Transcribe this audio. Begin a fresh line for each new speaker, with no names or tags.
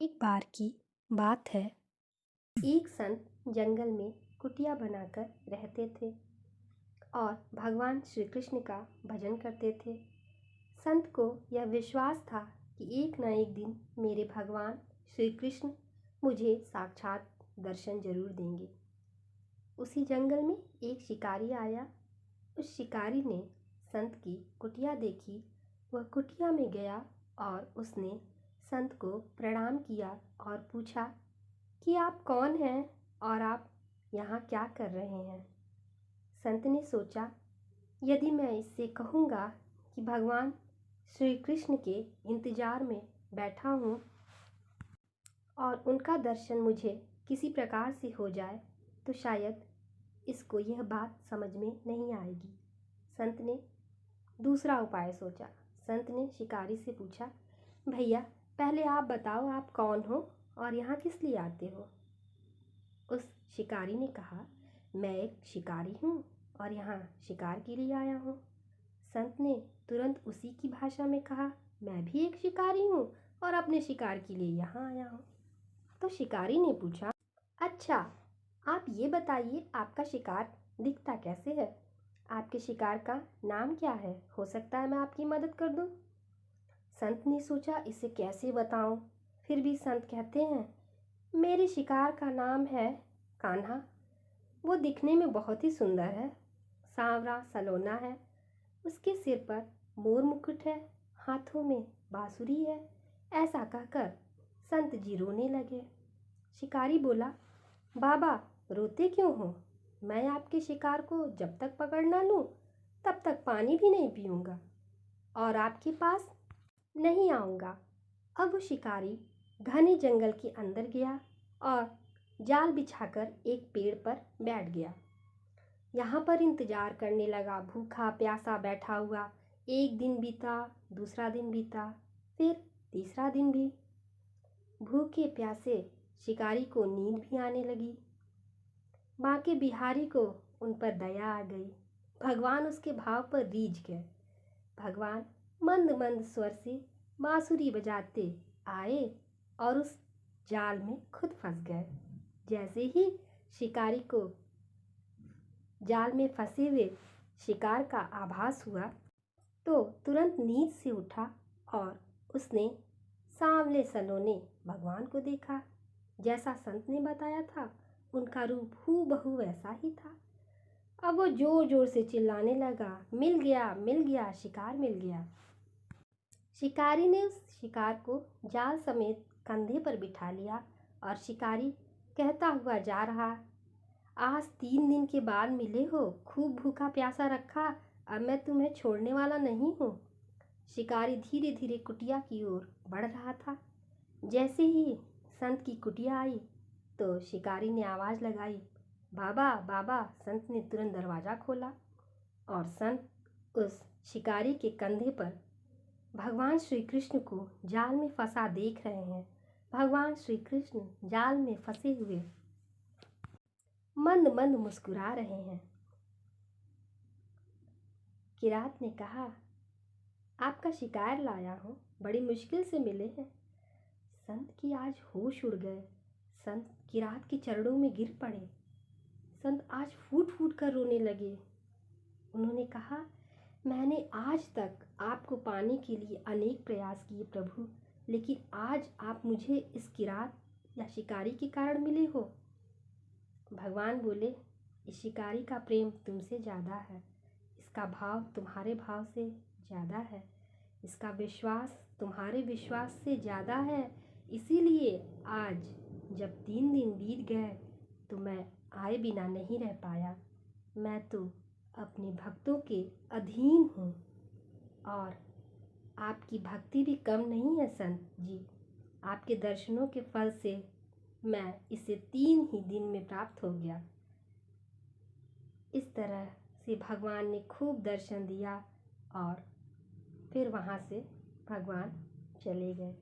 एक बार की बात है। एक संत जंगल में कुटिया बनाकर रहते थे और भगवान श्री कृष्ण का भजन करते थे। संत को यह विश्वास था कि एक न एक दिन मेरे भगवान श्री कृष्ण मुझे साक्षात दर्शन जरूर देंगे। उसी जंगल में एक शिकारी आया। उस शिकारी ने संत की कुटिया देखी। वह कुटिया में गया और उसने संत को प्रणाम किया और पूछा कि आप कौन हैं और आप यहाँ क्या कर रहे हैं। संत ने सोचा, यदि मैं इससे कहूँगा कि भगवान श्री कृष्ण के इंतज़ार में बैठा हूँ और उनका दर्शन मुझे किसी प्रकार से हो जाए तो शायद इसको यह बात समझ में नहीं आएगी। संत ने दूसरा उपाय सोचा। संत ने शिकारी से पूछा, भैया पहले आप बताओ आप कौन हो और यहाँ किस लिए आते हो। उस शिकारी ने कहा, मैं एक शिकारी हूँ और यहाँ शिकार के लिए आया हूँ। संत ने तुरंत उसी की भाषा में कहा, मैं भी एक शिकारी हूँ और अपने शिकार के लिए यहाँ आया हूँ। तो शिकारी ने पूछा, अच्छा आप ये बताइए आपका शिकार दिखता कैसे है, आपके शिकार का नाम क्या है, हो सकता है मैं आपकी मदद कर दूँ। संत ने सोचा इसे कैसे बताऊं। फिर भी संत कहते हैं, मेरे शिकार का नाम है कान्हा। वो दिखने में बहुत ही सुंदर है, सांवरा सलोना है, उसके सिर पर मोर मुकुट है, हाथों में बांसुरी है। ऐसा कहकर संत जी रोने लगे। शिकारी बोला, बाबा रोते क्यों हो, मैं आपके शिकार को जब तक पकड़ ना लूं तब तक पानी भी नहीं पीऊँगा और आपके पास नहीं आऊँगा। अब वो शिकारी घने जंगल के अंदर गया और जाल बिछाकर एक पेड़ पर बैठ गया। यहाँ पर इंतजार करने लगा, भूखा प्यासा बैठा हुआ। एक दिन बीता, दूसरा दिन बीता, फिर तीसरा दिन भी। भूखे प्यासे शिकारी को नींद भी आने लगी। बांके बिहारी को उन पर दया आ गई। भगवान उसके भाव पर रीझ गए। भगवान मंद मंद स्वर से बांसुरी बजाते आए और उस जाल में खुद फंस गए। जैसे ही शिकारी को जाल में फंसे हुए शिकार का आभास हुआ तो तुरंत नींद से उठा और उसने सांवले सलोने भगवान को देखा। जैसा संत ने बताया था उनका रूप हूबहू वैसा ही था। अब वो जोर जोर से चिल्लाने लगा, मिल गया शिकार मिल गया। शिकारी ने उस शिकार को जाल समेत कंधे पर बिठा लिया और शिकारी कहता हुआ जा रहा, आज 3 दिन के बाद मिले हो, खूब भूखा प्यासा रखा, अब मैं तुम्हें छोड़ने वाला नहीं हूँ। शिकारी धीरे धीरे कुटिया की ओर बढ़ रहा था। जैसे ही संत की कुटिया आई तो शिकारी ने आवाज़ लगाई, बाबा बाबा। संत ने तुरंत दरवाज़ा खोला और संत उस शिकारी के कंधे पर भगवान श्री कृष्ण को जाल में फंसा देख रहे हैं। भगवान श्री कृष्ण जाल में फंसे हुए मंद मंद मुस्कुरा रहे हैं। किरात ने कहा, आपका शिकार लाया हूँ, बड़ी मुश्किल से मिले हैं। संत की आज होश उड़ गए। संत किरात के चरणों में गिर पड़े। संत आज फूट फूट कर रोने लगे। उन्होंने कहा, मैंने आज तक आपको पाने के लिए अनेक प्रयास किए प्रभु, लेकिन आज आप मुझे इस किरात या शिकारी के कारण मिले हो। भगवान बोले, इस शिकारी का प्रेम तुमसे ज़्यादा है, इसका भाव तुम्हारे भाव से ज़्यादा है, इसका विश्वास तुम्हारे विश्वास से ज़्यादा है। इसीलिए आज जब 3 दिन बीत गए तो मैं आए बिना नहीं रह पाया। मैं तो अपने भक्तों के अधीन हूँ और आपकी भक्ति भी कम नहीं है संत जी। आपके दर्शनों के फल से मैं इसे 3 ही दिन में प्राप्त हो गया। इस तरह से भगवान ने खूब दर्शन दिया और फिर वहाँ से भगवान चले गए।